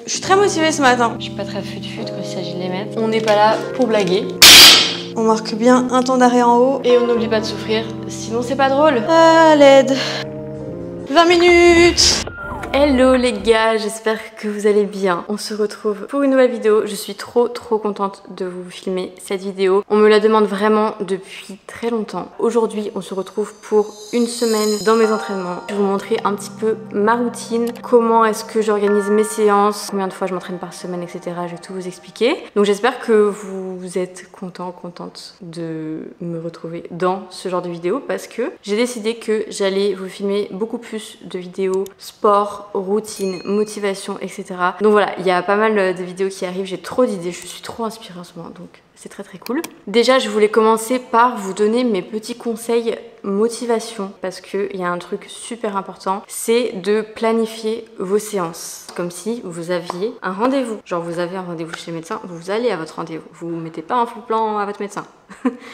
Je suis très motivée ce matin. Je suis pas très fut-fut quand il s'agit de les mettre. On n'est pas là pour blaguer. On marque bien un temps d'arrêt en haut. Et on n'oublie pas de souffrir, sinon c'est pas drôle. À l'aide. 20 minutes. Hello les gars, j'espère que vous allez bien. On se retrouve pour une nouvelle vidéo. Je suis trop contente de vous filmer cette vidéo. On me la demande vraiment depuis très longtemps. Aujourd'hui, on se retrouve pour une semaine dans mes entraînements. Je vais vous montrer un petit peu ma routine, comment est-ce que j'organise mes séances, combien de fois je m'entraîne par semaine, etc. Je vais tout vous expliquer. Donc j'espère que vous êtes contente de me retrouver dans ce genre de vidéo parce que j'ai décidé que j'allais vous filmer beaucoup plus de vidéos sport, routine, motivation, etc. Donc voilà, il y a pas mal de vidéos qui arrivent, j'ai trop d'idées, je suis trop inspirée en ce moment, donc c'est très cool. Déjà, je voulais commencer par vous donner mes petits conseils motivation, parce qu'il y a un truc super important, c'est de planifier vos séances. Comme si vous aviez un rendez-vous. Genre vous avez un rendez-vous chez le médecin, vous allez à votre rendez-vous. Vous ne mettez pas un faux plan à votre médecin.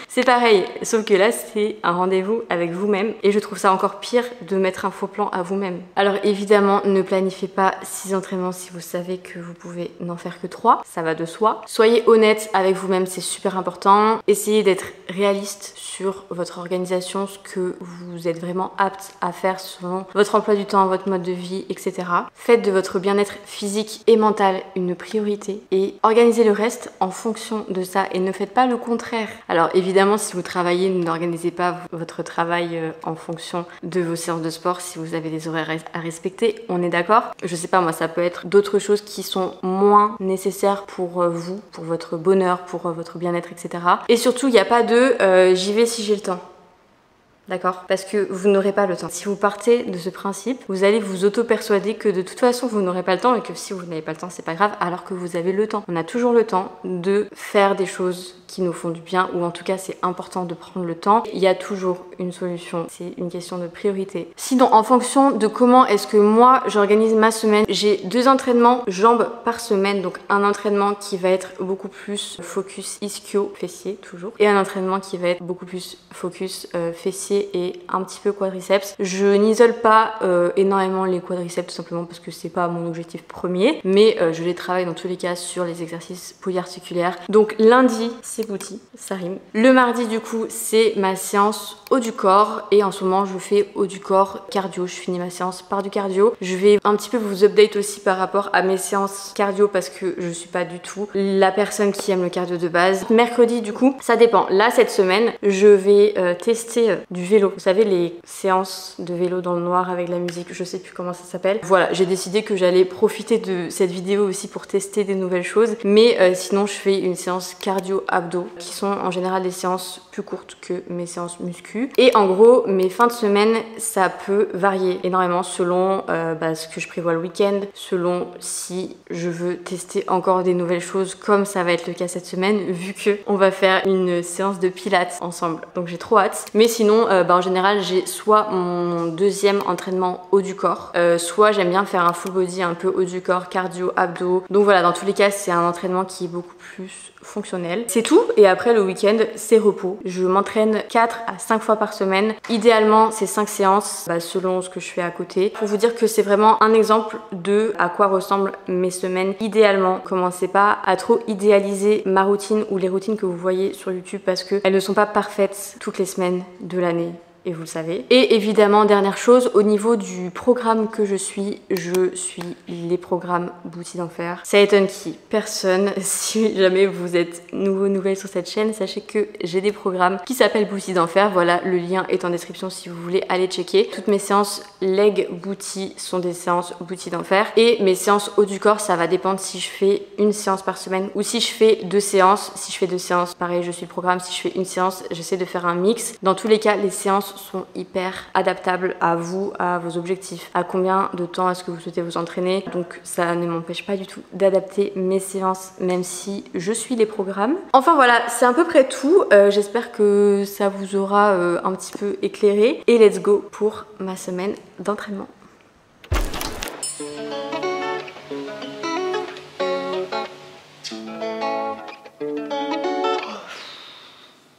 C'est pareil, sauf que là c'est un rendez-vous avec vous-même et je trouve ça encore pire de mettre un faux plan à vous-même. Alors évidemment, ne planifiez pas 6 entraînements si vous savez que vous pouvez n'en faire que 3, ça va de soi. Soyez honnête avec vous-même, c'est super important. Essayez d'être réaliste sur votre organisation, ce que vous êtes vraiment apte à faire selon votre emploi du temps, votre mode de vie, etc. Faites de votre bien-être physique et mental une priorité et organisez le reste en fonction de ça et ne faites pas le contraire. Alors évidemment, si vous travaillez, n'organisez pas votre travail en fonction de vos séances de sport si vous avez des horaires à respecter, on est d'accord. Je sais pas, moi ça peut être d'autres choses qui sont moins nécessaires pour vous, pour votre bonheur, pour votre bien-être, etc. Et surtout, il n'y a pas de j'y vais si j'ai le temps. D'accord? Parce que vous n'aurez pas le temps. Si vous partez de ce principe, vous allez vous auto-persuader que de toute façon vous n'aurez pas le temps et que si vous n'avez pas le temps, c'est pas grave, alors que vous avez le temps. On a toujours le temps de faire des choses qui nous font du bien, ou en tout cas c'est important de prendre le temps. Il y a toujours une solution, c'est une question de priorité. Sinon, en fonction de comment est-ce que moi j'organise ma semaine, j'ai 2 entraînements jambes par semaine, donc un entraînement qui va être beaucoup plus focus ischio, fessier toujours, et un entraînement qui va être beaucoup plus focus fessier et un petit peu quadriceps. Je n'isole pas énormément les quadriceps tout simplement parce que c'est pas mon objectif premier, mais je les travaille dans tous les cas sur les exercices polyarticulaires. Donc lundi, c'est booty, ça rime. Le mardi du coup, c'est ma séance haut du corps et en ce moment je fais haut du corps cardio. Je finis ma séance par du cardio. Je vais un petit peu vous update aussi par rapport à mes séances cardio parce que je suis pas du tout la personne qui aime le cardio de base. Mercredi du coup, ça dépend. Là cette semaine, je vais tester du vélo. Vous savez, les séances de vélo dans le noir avec la musique, je sais plus comment ça s'appelle. Voilà, j'ai décidé que j'allais profiter de cette vidéo aussi pour tester des nouvelles choses. Mais sinon, je fais une séance cardio-abdos qui sont en général des séances plus courtes que mes séances muscu. Et en gros, mes fins de semaine, ça peut varier énormément selon ce que je prévois le week-end, selon si je veux tester encore des nouvelles choses comme ça va être le cas cette semaine vu que on va faire une séance de pilates ensemble. Donc j'ai trop hâte. Mais sinon, en général, j'ai soit mon deuxième entraînement haut du corps, soit j'aime bien faire un full body un peu haut du corps, cardio, abdos. Donc voilà, dans tous les cas, c'est un entraînement qui est beaucoup plus fonctionnel. C'est tout. Et après, le week-end, c'est repos. Je m'entraîne 4 à 5 fois par semaine. Idéalement, c'est 5 séances selon ce que je fais à côté. Pour vous dire que c'est vraiment un exemple de à quoi ressemblent mes semaines. Idéalement, commencez pas à trop idéaliser ma routine ou les routines que vous voyez sur YouTube parce qu'elles ne sont pas parfaites toutes les semaines de l'année. Et vous le savez. Et évidemment, dernière chose, au niveau du programme que je suis les programmes Booty d'Enfer. Ça étonne qui? Personne. Si jamais vous êtes nouvelle sur cette chaîne, sachez que j'ai des programmes qui s'appellent Booty d'Enfer. Voilà, le lien est en description si vous voulez aller checker. Toutes mes séances leg booty sont des séances Booty d'Enfer. Et mes séances haut du corps, ça va dépendre si je fais une séance par semaine ou si je fais 2 séances. Si je fais 2 séances, pareil, je suis le programme. Si je fais une séance, j'essaie de faire un mix. Dans tous les cas, les séances sont hyper adaptables à vous, à vos objectifs, à combien de temps est-ce que vous souhaitez vous entraîner. Donc ça ne m'empêche pas du tout d'adapter mes séances même si je suis les programmes. Enfin voilà, c'est à peu près tout. J'espère que ça vous aura un petit peu éclairé. Et let's go pour ma semaine d'entraînement.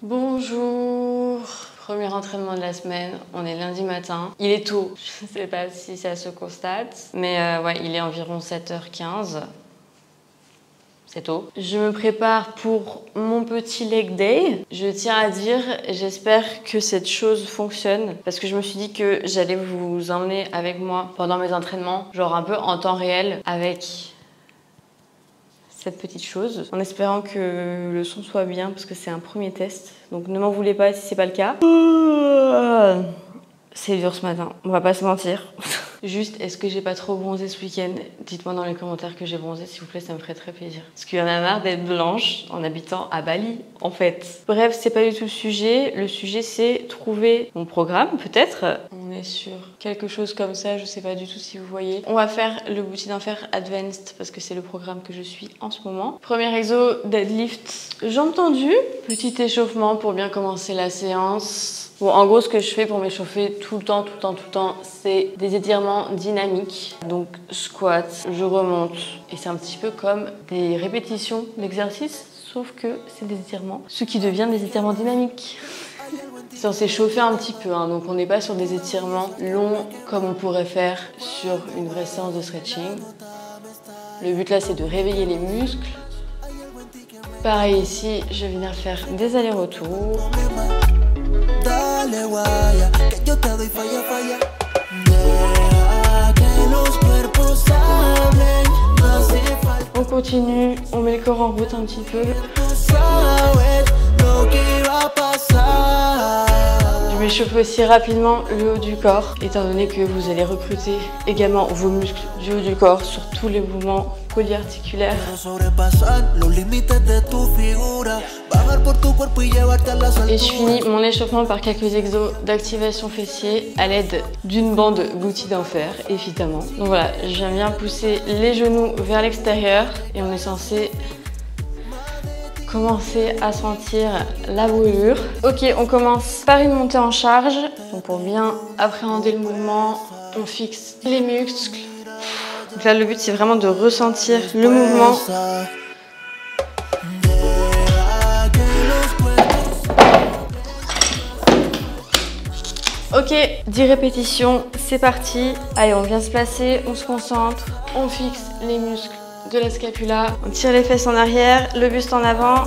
Bonjour. Premier entraînement de la semaine, on est lundi matin. Il est tôt, je ne sais pas si ça se constate, mais ouais, il est environ 7h15. C'est tôt. Je me prépare pour mon petit leg day. Je tiens à dire, j'espère que cette chose fonctionne parce que je me suis dit que j'allais vous emmener avec moi pendant mes entraînements, genre un peu en temps réel avec cette petite chose, en espérant que le son soit bien parce que c'est un premier test. Donc ne m'en voulez pas si c'est pas le cas. C'est dur ce matin, on va pas se mentir. Juste, est-ce que j'ai pas trop bronzé ce week-end? Dites-moi dans les commentaires que j'ai bronzé, s'il vous plaît, ça me ferait très plaisir. Parce qu'il y en a marre d'être blanche en habitant à Bali, en fait. Bref, c'est pas du tout le sujet. Le sujet, c'est trouver mon programme, peut-être. On est sur quelque chose comme ça, je sais pas du tout si vous voyez. On va faire le bouti d'enfer advanced, parce que c'est le programme que je suis en ce moment. Premier exo, deadlift, jambes tendues. Petit échauffement pour bien commencer la séance. Bon, en gros, ce que je fais pour m'échauffer tout le temps, c'est des étirements dynamiques. Donc, squat, je remonte. Et c'est un petit peu comme des répétitions d'exercices, sauf que c'est des étirements. Ce qui devient des étirements dynamiques. C'est on s'est chauffé un petit peu, hein, donc on n'est pas sur des étirements longs comme on pourrait faire sur une vraie séance de stretching. Le but là, c'est de réveiller les muscles. Pareil ici, je vais venir faire des allers-retours. Dale guaya, que yo te doy falla, falla. Deja que los cuerpos hablen, no hace falta. On continue, on met le corps en route un petit peu. Je m'échauffe aussi rapidement le haut du corps, étant donné que vous allez recruter également vos muscles du haut du corps sur tous les mouvements polyarticulaires. Et je finis mon échauffement par quelques exos d'activation fessier à l'aide d'une bande bouti d'enfer, évidemment. Donc voilà, j'aime bien pousser les genoux vers l'extérieur et on est censé commencer à sentir la brûlure. Ok, on commence par une montée en charge. Donc pour bien appréhender le mouvement, on fixe les muscles. Donc là, le but, c'est vraiment de ressentir le mouvement. Ok, 10 répétitions, c'est parti. Allez, on vient se placer, on se concentre, on fixe les muscles de la scapula. On tire les fesses en arrière, le buste en avant.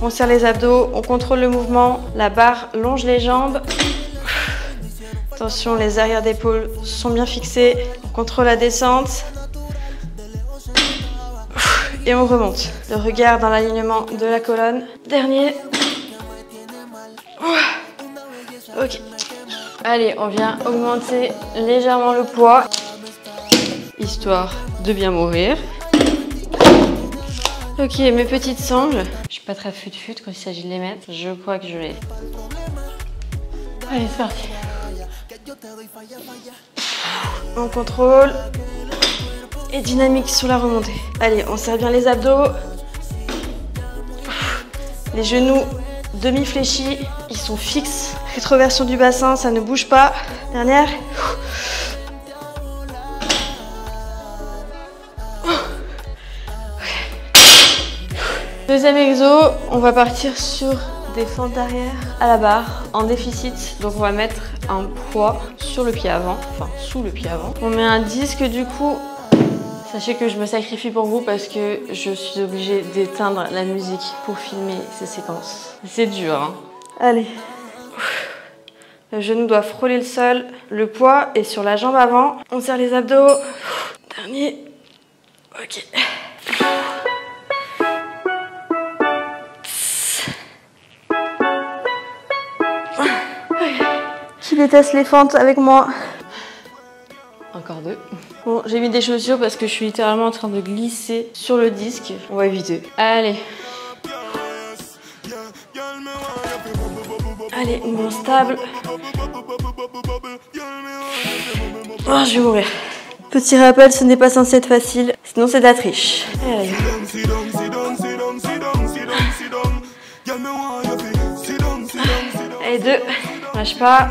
On serre les abdos, on contrôle le mouvement. La barre longe les jambes. Attention, les arrières d'épaules sont bien fixés. On contrôle la descente. Et on remonte. Le regard dans l'alignement de la colonne. Dernier. Ok. Allez, on vient augmenter légèrement le poids. Histoire de bien mourir. Ok, mes petites sangles. Je suis pas très fut-fut quand il s'agit de les mettre. Je crois que je l'ai. Allez, c'est parti. On contrôle. Et dynamique sur la remontée. Allez, on serre bien les abdos. Les genoux demi-fléchis. Ils sont fixes. Rétroversion du bassin, ça ne bouge pas. Dernière. Deuxième exo, on va partir sur des fentes arrière à la barre en déficit. Donc on va mettre un poids sur le pied avant, enfin sous le pied avant. On met un disque du coup. Sachez que je me sacrifie pour vous parce que je suis obligée d'éteindre la musique pour filmer ces séquences. C'est dur, hein. Allez. Le genou doit frôler le sol. Le poids est sur la jambe avant. On serre les abdos. Dernier. Ok. Qui déteste les fentes avec moi? Encore deux. Bon, j'ai mis des chaussures parce que je suis littéralement en train de glisser sur le disque. On va éviter. Allez. Allez, mouvement stable. Oh, je vais mourir. Petit rappel, ce n'est pas censé être facile, sinon c'est de la triche. Allez. Allez, deux. Lâche pas.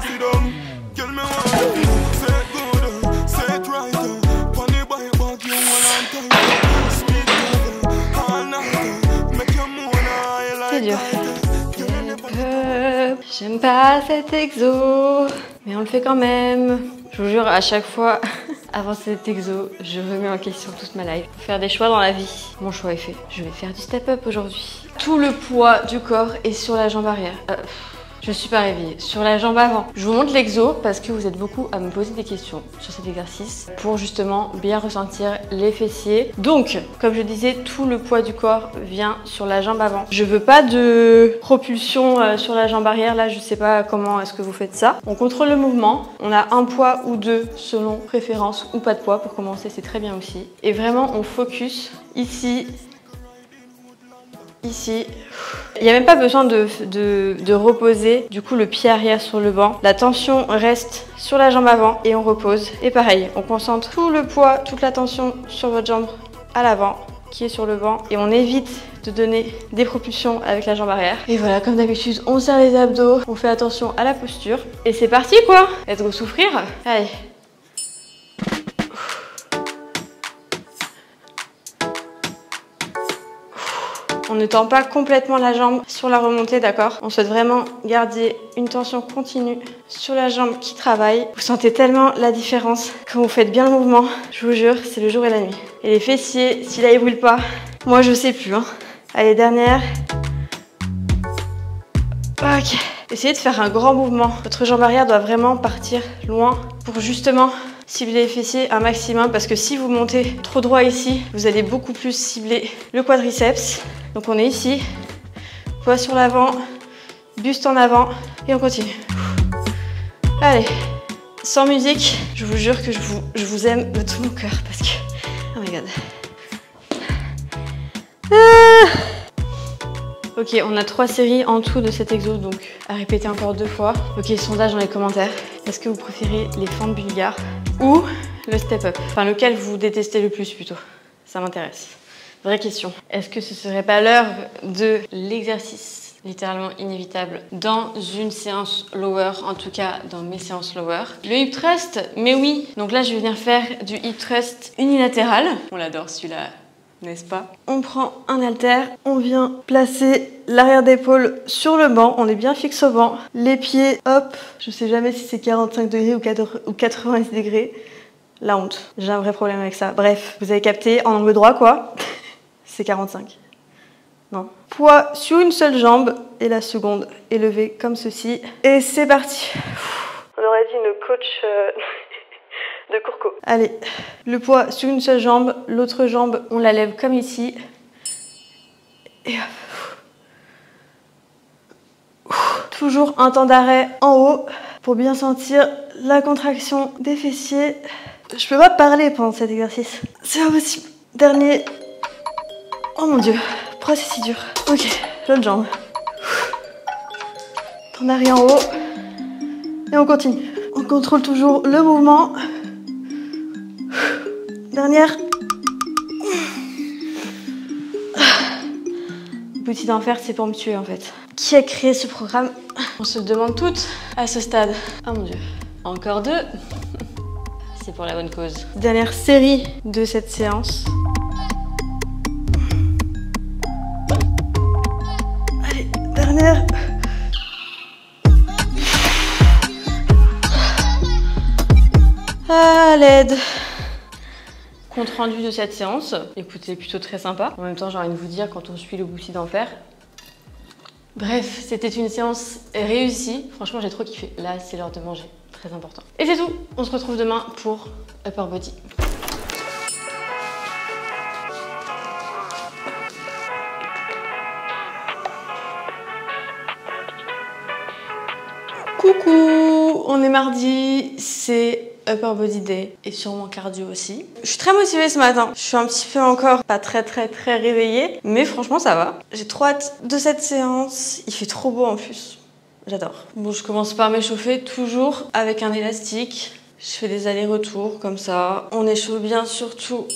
C'est dur. J'aime pas cet exo, mais on le fait quand même. Je vous jure, à chaque fois, avant cet exo, je remets en question toute ma life. Faut faire des choix dans la vie. Mon choix est fait. Je vais faire du step-up aujourd'hui. Tout le poids du corps est sur la jambe arrière. Je suis pas réveillée. Sur la jambe avant. Je vous montre l'exo parce que vous êtes beaucoup à me poser des questions sur cet exercice pour justement bien ressentir les fessiers. Donc, comme je disais, tout le poids du corps vient sur la jambe avant. Je veux pas de propulsion sur la jambe arrière. Là, je sais pas comment est-ce que vous faites ça. On contrôle le mouvement. On a un poids ou deux selon préférence ou pas de poids. Pour commencer, c'est très bien aussi. Et vraiment, on focus ici. Ici. Il n'y a même pas besoin de reposer du coup le pied arrière sur le banc. La tension reste sur la jambe avant et on repose. Et pareil, on concentre tout le poids, toute la tension sur votre jambe à l'avant qui est sur le banc. Et on évite de donner des propulsions avec la jambe arrière. Et voilà, comme d'habitude, on serre les abdos, on fait attention à la posture. Et c'est parti quoi! Let's go souffrir! Allez! On ne tend pas complètement la jambe sur la remontée, d'accord? On souhaite vraiment garder une tension continue sur la jambe qui travaille. Vous sentez tellement la différence quand vous faites bien le mouvement. Je vous jure, c'est le jour et la nuit. Et les fessiers, si là ils brûlent pas, moi je sais plus. Hein. Allez, dernière. Ok. Essayez de faire un grand mouvement. Votre jambe arrière doit vraiment partir loin pour justement cibler les fessiers un maximum parce que si vous montez trop droit ici, vous allez beaucoup plus cibler le quadriceps. Donc on est ici, poids sur l'avant, buste en avant et on continue. Allez, sans musique, je vous jure que je vous aime de tout mon cœur parce que... Oh my god. Ok, on a 3 séries en tout de cet exo, donc à répéter encore 2 fois. Ok, sondage dans les commentaires. Est-ce que vous préférez les fentes bulgares ou le step-up? Enfin, lequel vous détestez le plus plutôt? Ça m'intéresse. Vraie question. Est-ce que ce serait pas l'heure de l'exercice littéralement inévitable dans une séance lower, en tout cas dans mes séances lower? Le hip thrust, mais oui. Donc là, je vais venir faire du hip thrust unilatéral. On l'adore celui-là, n'est-ce pas? On prend un haltère, on vient placer l'arrière d'épaule sur le banc, on est bien fixe au banc. Les pieds, hop, je sais jamais si c'est 45 degrés ou 90 degrés. La honte, j'ai un vrai problème avec ça. Bref, vous avez capté, en angle droit quoi. C'est 45. Non. Poids sur une seule jambe et la seconde est levée comme ceci. Et c'est parti. On aurait dit une coach de Courco. Allez, le poids sur une seule jambe, l'autre jambe, on la lève comme ici. Et hop. Toujours un temps d'arrêt en haut pour bien sentir la contraction des fessiers. Je peux pas parler pendant cet exercice. C'est impossible. Dernier. Oh mon dieu, pourquoi c'est si dur? Ok, l'autre jambe. Temps d'arrêt en haut. Et on continue. On contrôle toujours le mouvement. Dernière. Boutique d'enfer, c'est pour me tuer en fait. Qui a créé ce programme? On se le demande toutes à ce stade. Oh mon dieu. Encore 2. C'est pour la bonne cause. Dernière série de cette séance. Allez, dernière. À l'aide. Compte rendu de cette séance. Écoutez, plutôt très sympa. En même temps, j'ai envie de vous dire, quand on suit le bouti d'enfer. Bref, c'était une séance réussie. Franchement, j'ai trop kiffé. Là, c'est l'heure de manger. Très important. Et c'est tout. On se retrouve demain pour Upper Body. Coucou, on est mardi, c'est Upper Body Day et sûrement cardio aussi. Je suis très motivée ce matin. Je suis un petit peu encore pas très réveillée, mais franchement ça va. J'ai trop hâte de cette séance. Il fait trop beau en plus. J'adore. Bon, je commence par m'échauffer toujours avec un élastique. Je fais des allers-retours comme ça. On échauffe bien surtout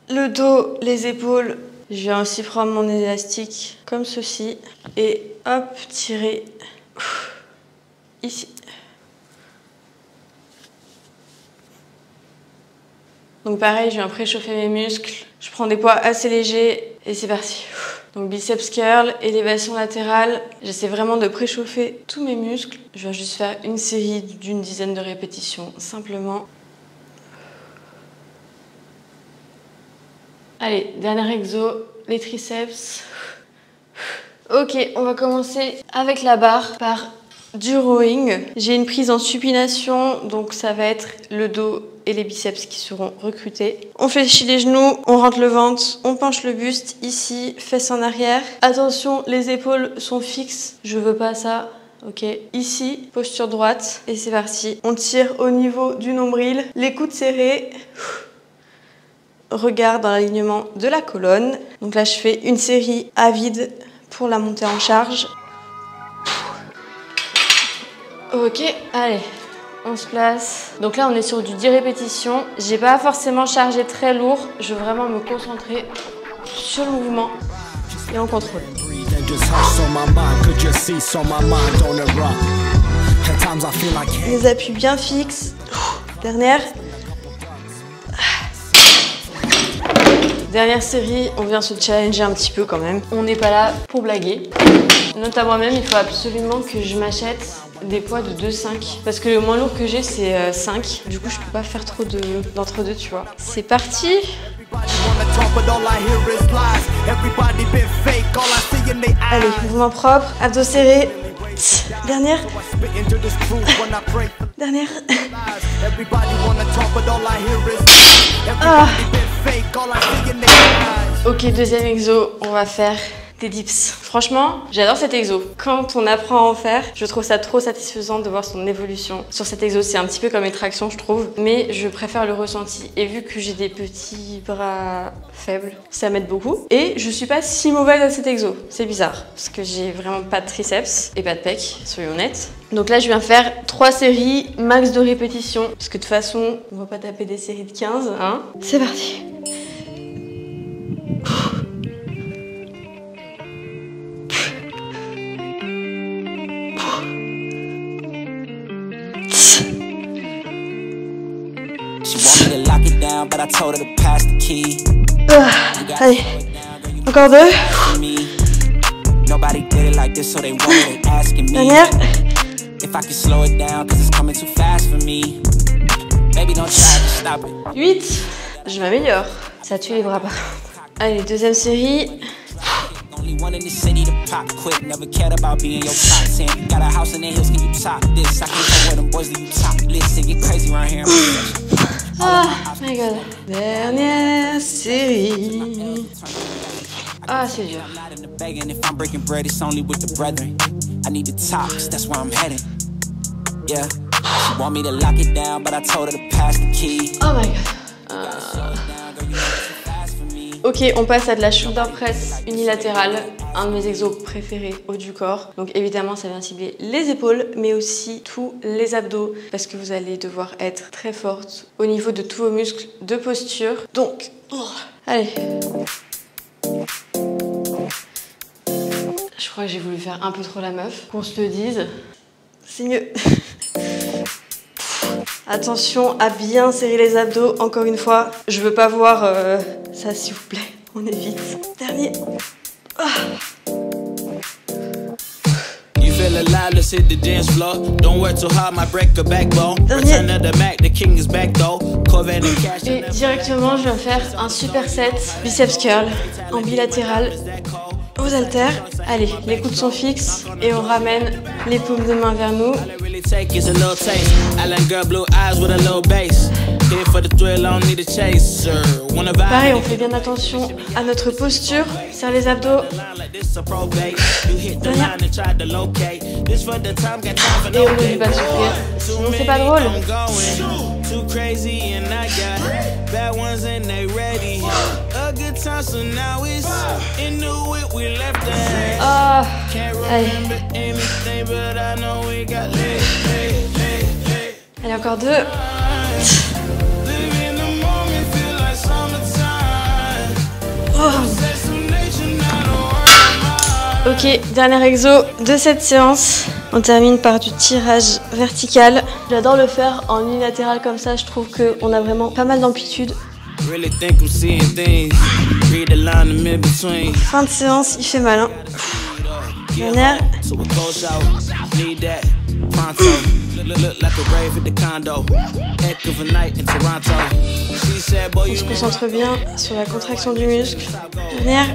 le dos, les épaules. Je viens aussi prendre mon élastique comme ceci et hop, tirer ici. Donc pareil, je viens préchauffer mes muscles. Je prends des poids assez légers et c'est parti. Donc biceps curl, élévation latérale. J'essaie vraiment de préchauffer tous mes muscles. Je viens juste faire une série d'une dizaine de répétitions, simplement. Allez, dernier exo, les triceps. Ok, on va commencer avec la barre par du rowing. J'ai une prise en supination, donc ça va être le dos et les biceps qui seront recrutés. On fléchit les genoux, on rentre le ventre, on penche le buste ici, fesses en arrière. Attention, les épaules sont fixes, je veux pas ça. Ok, ici, posture droite et c'est parti. On tire au niveau du nombril, les coudes serrés. Regard dans l'alignement de la colonne. Donc là, je fais une série à vide pour la montée en charge. Ok, allez, on se place. Donc là, on est sur du 10 répétitions. J'ai pas forcément chargé très lourd. Je veux vraiment me concentrer sur le mouvement et en contrôle. Les appuis bien fixes. Dernière. Dernière série, on vient se challenger un petit peu quand même. On n'est pas là pour blaguer. Note à moi-même, il faut absolument que je m'achète des poids de 2,5 parce que le moins lourd que j'ai c'est 5. Du coup je peux pas faire trop d'entre-deux, tu vois. C'est parti. Allez, mouvement propre, abdos serrés. Dernière. Dernière. Ah. Ok, deuxième exo, on va faire des dips. Franchement, j'adore cet exo. Quand on apprend à en faire, je trouve ça trop satisfaisant de voir son évolution. Sur cet exo, c'est un petit peu comme les tractions, je trouve, mais je préfère le ressenti. Et vu que j'ai des petits bras faibles, ça m'aide beaucoup. Et je suis pas si mauvaise à cet exo. C'est bizarre, parce que j'ai vraiment pas de triceps et pas de pecs, soyons honnêtes. Donc là, je viens faire 3 séries, max de répétitions, parce que de toute façon, on va pas taper des séries de 15, hein. C'est parti. Allez, encore 2. Dernière. 8. Je m'améliore. Ça tue les bras par contre. Allez, deuxième série. Oh my god. Dernière série. Ah, c'est dur. Oh my god. Ok, on passe à de la shoulder press unilatérale, un de mes exos préférés haut du corps. Donc évidemment, ça vient cibler les épaules, mais aussi tous les abdos, parce que vous allez devoir être très forte au niveau de tous vos muscles de posture. Donc, allez. Je crois que j'ai voulu faire un peu trop la meuf, qu'on se le dise. C'est mieux. Attention à bien serrer les abdos, encore une fois. Je veux pas voir ça, s'il vous plaît. On évite. Dernier. Et directement, je vais faire un superset biceps curl en bilatéral aux haltères. Allez, les coudes sont fixes et on ramène les paumes de main vers nous. Pareil, on fait bien attention à notre posture, serre les abdos. Dernière. Et on n'oublie pas de souffrir, sinon c'est pas drôle. Ah, allez. Allez, encore 2. Ok, dernier exo de cette séance. On termine par du tirage vertical. J'adore le faire en unilatéral comme ça, je trouve qu'on a vraiment pas mal d'amplitude Fin de séance, il fait mal, hein. Le nerf. On se concentre bien sur la contraction du muscle. Le nerf.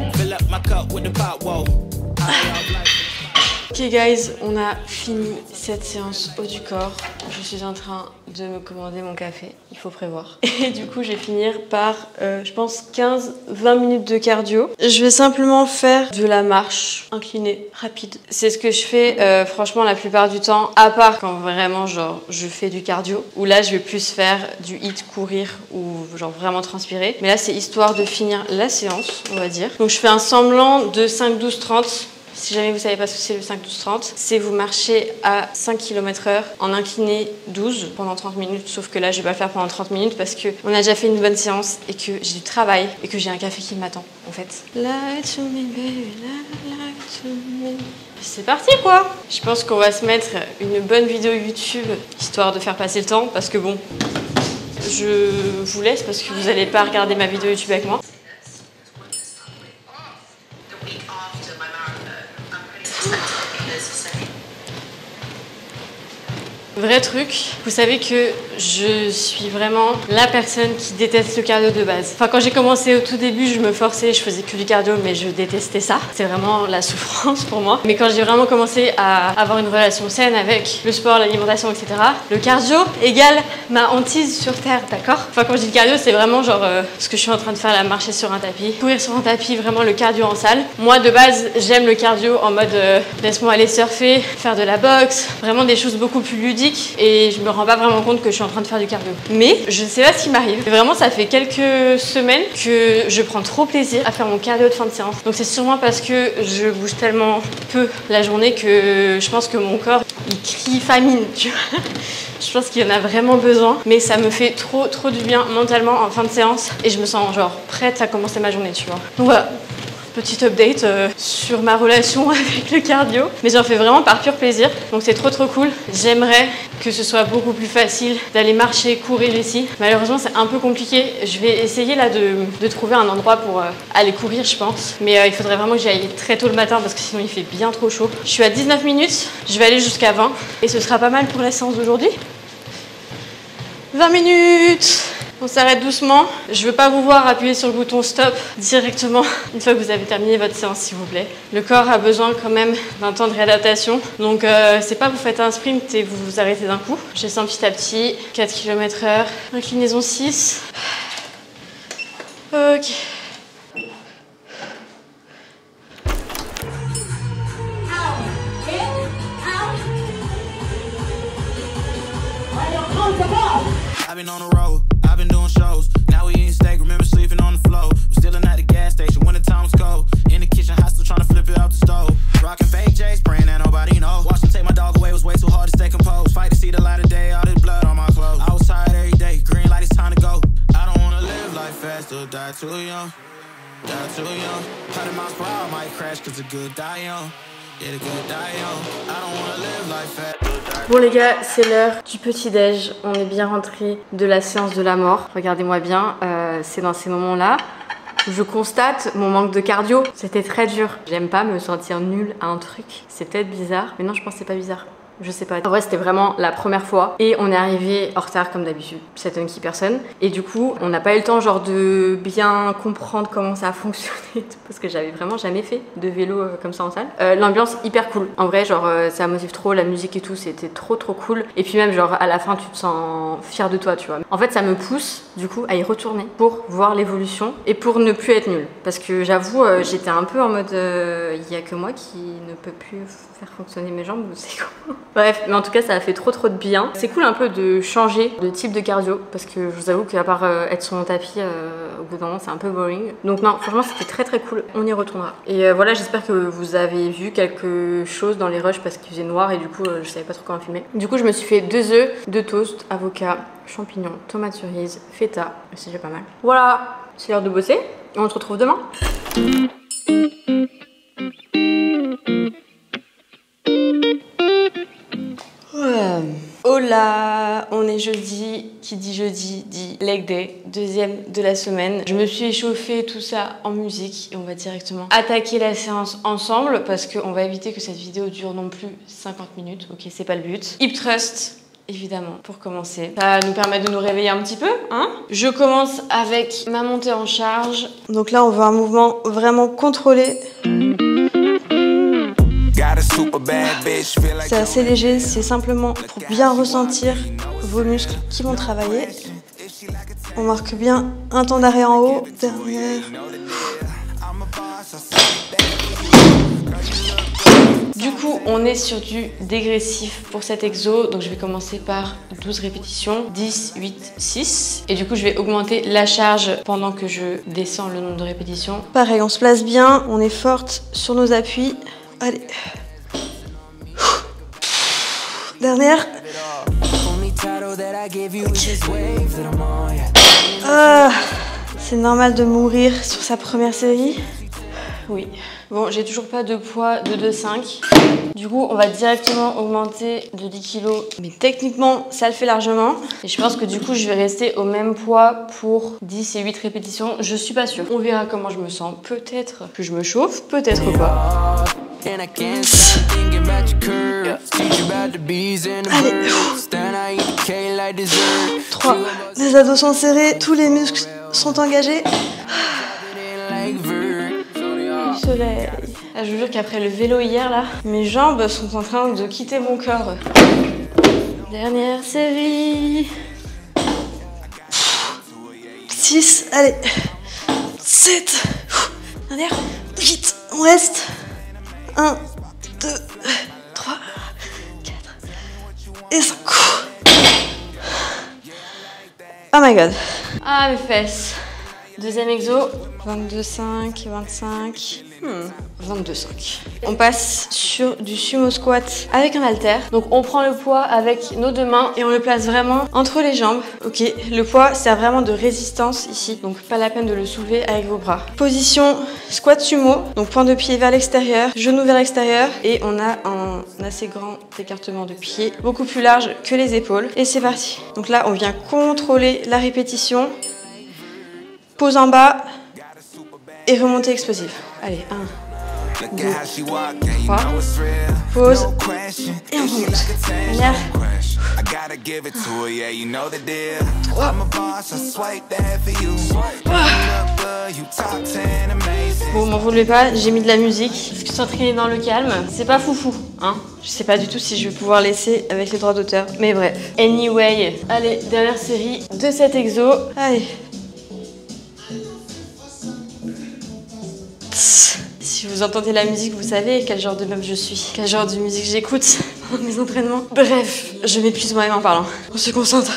Ok guys, on a fini cette séance haut du corps. Je suis en train de me commander mon café, il faut prévoir. Et du coup, je vais finir par, je pense, 15-20 minutes de cardio. Je vais simplement faire de la marche inclinée, rapide. C'est ce que je fais, franchement, la plupart du temps, à part quand vraiment, genre, je fais du cardio, où là, je vais plus faire du hit, courir, ou genre vraiment transpirer. Mais là, c'est histoire de finir la séance, on va dire. Donc, je fais un semblant de 5-12-30. Si jamais vous ne savez pas ce que c'est le 5-12-30, c'est vous marchez à 5 km/h en incliné 12 pendant 30 minutes. Sauf que là, je ne vais pas le faire pendant 30 minutes parce qu'on a déjà fait une bonne séance et que j'ai du travail et que j'ai un café qui m'attend en fait. Lie to me, baby, lie to me. C'est parti quoi! Je pense qu'on va se mettre une bonne vidéo YouTube histoire de faire passer le temps parce que bon, je vous laisse parce que vous n'allez pas regarder ma vidéo YouTube avec moi. Vrai truc, vous savez que je suis vraiment la personne qui déteste le cardio de base. Enfin, quand j'ai commencé au tout début, je me forçais, je faisais que du cardio, mais je détestais ça. C'est vraiment la souffrance pour moi. Mais quand j'ai vraiment commencé à avoir une relation saine avec le sport, l'alimentation, etc., le cardio égale ma hantise sur terre, d'accord? Enfin, quand je dis cardio, c'est vraiment genre ce que je suis en train de faire là, marcher sur un tapis, courir sur un tapis, vraiment le cardio en salle. Moi, de base, j'aime le cardio en mode laisse-moi aller surfer, faire de la boxe, vraiment des choses beaucoup plus ludiques. Et je me rends pas vraiment compte que je suis en train de faire du cardio. Mais je ne sais pas ce qui m'arrive. Vraiment, ça fait quelques semaines que je prends trop plaisir à faire mon cardio de fin de séance. Donc c'est sûrement parce que je bouge tellement peu la journée que je pense que mon corps, il crie famine, tu vois. Je pense qu'il y en a vraiment besoin. Mais ça me fait trop du bien mentalement en fin de séance. Et je me sens genre prête à commencer ma journée, tu vois. Donc voilà. Petit update sur ma relation avec le cardio. Mais j'en fais vraiment par pur plaisir. Donc c'est trop cool. J'aimerais que ce soit beaucoup plus facile d'aller marcher, courir ici. Malheureusement, c'est un peu compliqué. Je vais essayer là de trouver un endroit pour aller courir, je pense. Mais il faudrait vraiment que j'y aille très tôt le matin parce que sinon il fait bien trop chaud. Je suis à 19 minutes. Je vais aller jusqu'à 20. Et ce sera pas mal pour la séance d'aujourd'hui. 20 minutes! On s'arrête doucement. Je veux pas vous voir appuyer sur le bouton stop directement une fois que vous avez terminé votre séance, s'il vous plaît. Le corps a besoin quand même d'un temps de réadaptation. Donc c'est pas vous faites un sprint et vous vous arrêtez d'un coup. Je descends petit à petit. 4 km/h. Inclinaison 6. Ok. I've been on the road, I've been doing shows. Now we eating steak, remember sleeping on the floor. We're still at the gas station when the time was cold. In the kitchen, hot still trying to flip it out the stove. Rockin' fake J's, praying that nobody knows. Watch them take my dog away, was way too hard to stay composed. Fight to see the light of day, all this blood on my clothes. I was tired every day, green light, it's time to go. I don't wanna live life fast or die too young. Die too young. 100 miles per hour, might crash cause the good die young. Yeah, the good die young. I don't wanna live life fast. Bon les gars, c'est l'heure du petit-déj. On est bien rentré de la séance de la mort. Regardez-moi bien, c'est dans ces moments-là où je constate mon manque de cardio. C'était très dur. J'aime pas me sentir nulle à un truc. C'est peut-être bizarre, mais non, je pense que c'est pas bizarre. Je sais pas. En vrai, c'était vraiment la première fois. Et on est arrivé en retard comme d'habitude. C'est un qui personne. Et du coup, on n'a pas eu le temps genre de bien comprendre comment ça a fonctionné. Parce que j'avais vraiment jamais fait de vélo comme ça en salle. L'ambiance hyper cool. En vrai, genre ça motive trop, la musique et tout. C'était trop cool. Et puis même genre à la fin, tu te sens fier de toi, tu vois. En fait, ça me pousse du coup à y retourner pour voir l'évolution et pour ne plus être nulle. Parce que j'avoue, j'étais un peu en mode il y a que moi qui ne peut plus faire fonctionner mes jambes ou c'est quoi. Bref, mais en tout cas ça a fait trop de bien. C'est cool un peu de changer de type de cardio parce que je vous avoue qu'à part être sur mon tapis au bout d'un moment c'est un peu boring. Donc non, franchement c'était très cool, on y retournera. Et voilà, j'espère que vous avez vu quelque chose dans les rushs parce qu'il faisait noir et du coup je savais pas trop comment filmer. Du coup je me suis fait 2 œufs, 2 toasts, avocat, champignons, tomates cerises, feta, c'est déjà pas mal. Voilà, c'est l'heure de bosser, on se retrouve demain. Hola, on est est jeudi, qui dit jeudi dit leg day, deuxième de la semaine. Je me suis échauffée, tout ça en musique et on va directement attaquer la séance ensemble parce qu'on va éviter que cette vidéo dure non plus 50 minutes. Ok, c'est pas le but. Hip thrust. Évidemment, pour commencer. Ça va nous permettre de nous réveiller un petit peu, hein. Je commence avec ma montée en charge. Donc là, on veut un mouvement vraiment contrôlé. C'est assez léger, c'est simplement pour bien ressentir vos muscles qui vont travailler. On marque bien un temps d'arrêt en haut. Dernière. Du coup, on est sur du dégressif pour cet exo. Donc je vais commencer par 12 répétitions, 10, 8, 6. Et du coup, je vais augmenter la charge pendant que je descends le nombre de répétitions. Pareil, on se place bien, on est forte sur nos appuis. Allez. Dernière. Ah, c'est normal de mourir sur sa première série. Oui. Bon, j'ai toujours pas de poids de 2,5. Du coup, on va directement augmenter de 10 kg. Mais techniquement, ça le fait largement. Et je pense que du coup, je vais rester au même poids pour 10 et 8 répétitions. Je suis pas sûre. On verra comment je me sens. Peut-être que je me chauffe, peut-être pas. Allez. 3. Les abdos sont serrés, tous les muscles sont engagés. Soleil. Ah, je vous jure qu'après le vélo hier là, mes jambes sont en train de quitter mon corps. Dernière série. 6, allez. 7. Dernière. 8. On reste. 1, 2, 3, 4 et 5. Oh my god. Ah, mes fesses. Deuxième exo. 22,5, 25, 22,5. On passe sur du sumo squat avec un haltère. Donc on prend le poids avec nos deux mains et on le place vraiment entre les jambes. Ok, le poids sert vraiment de résistance ici. Donc pas la peine de le soulever avec vos bras. Position squat sumo. Donc point de pied vers l'extérieur, genou vers l'extérieur. Et on a un assez grand écartement de pied, beaucoup plus large que les épaules. Et c'est parti. Donc là on vient contrôler la répétition. Pose en bas. Et remontée explosive. Allez, 1, 2, 3. Pause. Et on remonte. Dernière. 3. Bon, m'en voulez pas, j'ai mis de la musique. Parce que s'entraîner dans le calme, c'est pas foufou, hein. Je sais pas du tout si je vais pouvoir laisser avec les droits d'auteur. Mais bref. Anyway. Allez, dernière série de cet exo. Allez. Si vous entendez la musique, vous savez quel genre de meuf je suis, quel genre de musique j'écoute dans mes entraînements. Bref, je m'épuise moi-même en parlant. On se concentre.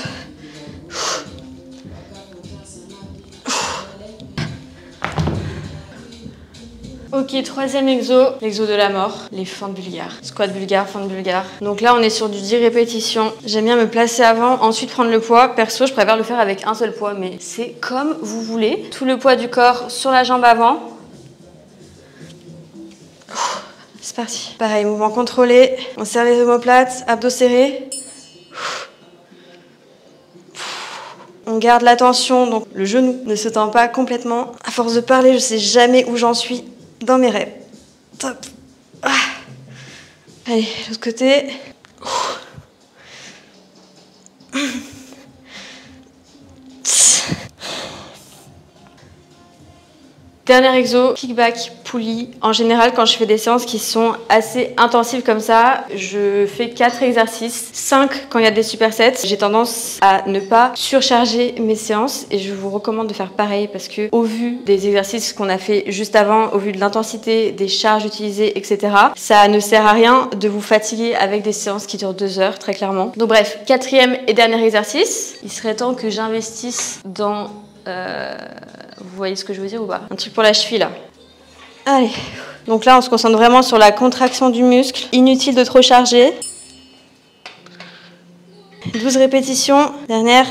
Ok, troisième exo, l'exo de la mort, les fentes bulgares. Squat bulgare, fente bulgare. Donc là, on est sur du 10 répétitions. J'aime bien me placer avant, ensuite prendre le poids. Perso, je préfère le faire avec un seul poids, mais c'est comme vous voulez. Tout le poids du corps sur la jambe avant. C'est parti. Pareil, mouvement contrôlé. On serre les omoplates, abdos serrés. On garde la tension, donc le genou ne se tend pas complètement. À force de parler, je sais jamais où j'en suis dans mes rêves. Top. Ah. Allez, l'autre côté. Dernier exo, kickback, poulie. En général, quand je fais des séances qui sont assez intensives comme ça, je fais 4 exercices, 5 quand il y a des supersets. J'ai tendance à ne pas surcharger mes séances et je vous recommande de faire pareil parce que au vu des exercices qu'on a fait juste avant, au vu de l'intensité, des charges utilisées, etc., ça ne sert à rien de vous fatiguer avec des séances qui durent 2 heures, très clairement. Donc bref, quatrième et dernier exercice. Il serait temps que j'investisse dans... vous voyez ce que je veux dire ou pas? Un truc pour la cheville là. Allez. Donc là on se concentre vraiment sur la contraction du muscle. Inutile de trop charger. 12 répétitions. Dernière.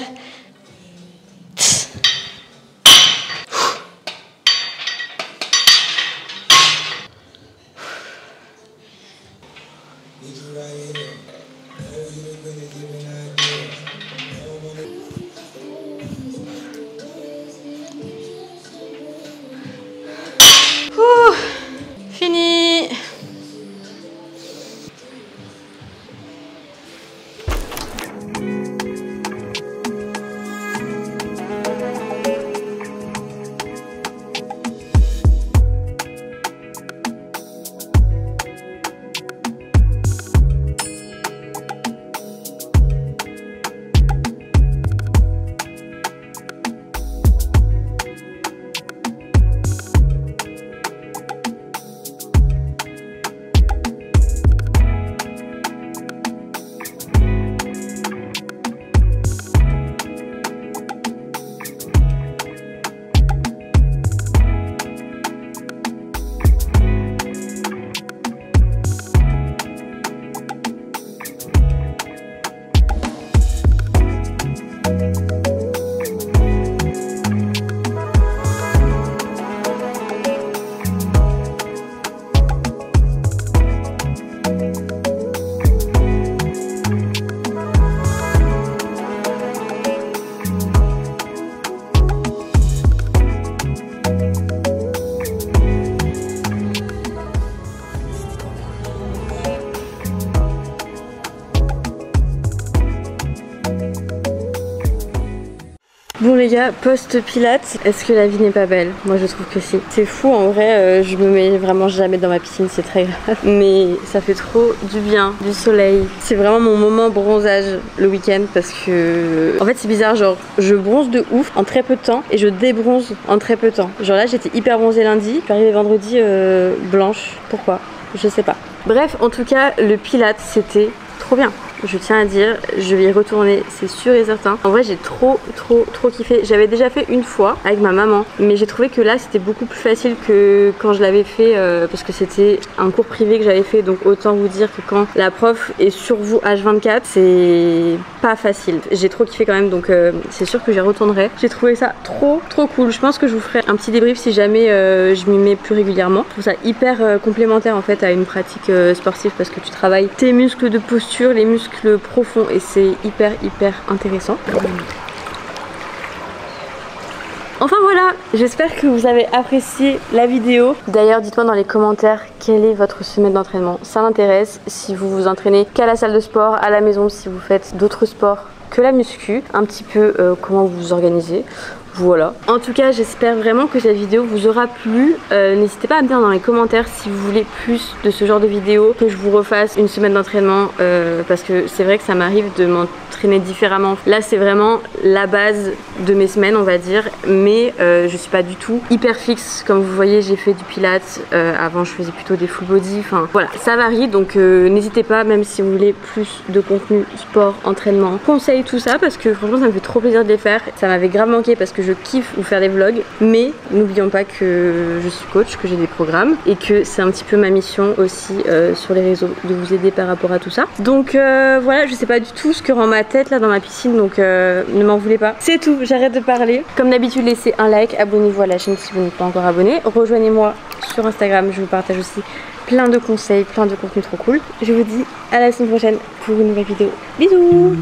les gars, post-pilates, est-ce que la vie n'est pas belle? Moi je trouve que si. C'est fou en vrai, je me mets vraiment jamais dans ma piscine, c'est très grave. Mais ça fait trop du bien, du soleil. C'est vraiment mon moment bronzage le week-end parce que... En fait c'est bizarre, genre je bronze de ouf en très peu de temps et je débronze en très peu de temps. Genre là j'étais hyper bronzée lundi, puis arrivé vendredi blanche. Pourquoi? Je sais pas. Bref, en tout cas, le pilates c'était trop bien. Je tiens à dire, je vais y retourner, c'est sûr et certain. En vrai, j'ai trop kiffé. J'avais déjà fait une fois avec ma maman, mais j'ai trouvé que là, c'était beaucoup plus facile que quand je l'avais fait parce que c'était un cours privé que j'avais fait. Donc autant vous dire que quand la prof est sur vous H24, c'est pas facile. J'ai trop kiffé quand même, donc c'est sûr que j'y retournerai. J'ai trouvé ça trop cool. Je pense que je vous ferai un petit débrief si jamais je m'y mets plus régulièrement. Je trouve ça hyper complémentaire en fait à une pratique sportive parce que tu travailles tes muscles de posture, les muscles profond et c'est hyper intéressant. Enfin voilà, j'espère que vous avez apprécié la vidéo. D'ailleurs dites-moi dans les commentaires quelle est votre semaine d'entraînement, ça m'intéresse. Si vous vous entraînez qu'à la salle de sport, à la maison, si vous faites d'autres sports que la muscu, un petit peu comment vous vous organisez. Voilà. En tout cas, j'espère vraiment que cette vidéo vous aura plu. N'hésitez pas à me dire dans les commentaires si vous voulez plus de ce genre de vidéo, que je vous refasse une semaine d'entraînement parce que c'est vrai que ça m'arrive de m'entraîner différemment. Là, c'est vraiment la base de mes semaines, on va dire, mais je suis pas du tout hyper fixe. Comme vous voyez, j'ai fait du pilates. Avant, je faisais plutôt des full body. Enfin, voilà, ça varie. Donc, n'hésitez pas, même si vous voulez plus de contenu sport, entraînement, conseils, tout ça, parce que franchement, ça me fait trop plaisir de les faire. Ça m'avait grave manqué parce que je kiffe vous faire des vlogs, mais n'oublions pas que je suis coach, que j'ai des programmes et que c'est un petit peu ma mission aussi sur les réseaux de vous aider par rapport à tout ça. Donc voilà, je sais pas du tout ce que rend ma tête là dans ma piscine, donc ne m'en voulez pas. C'est tout, j'arrête de parler. Comme d'habitude, laissez un like, abonnez-vous à la chaîne si vous n'êtes pas encore abonné, rejoignez-moi sur Instagram, je vous partage aussi plein de conseils, plein de contenus trop cool. Je vous dis à la semaine prochaine pour une nouvelle vidéo. Bisous.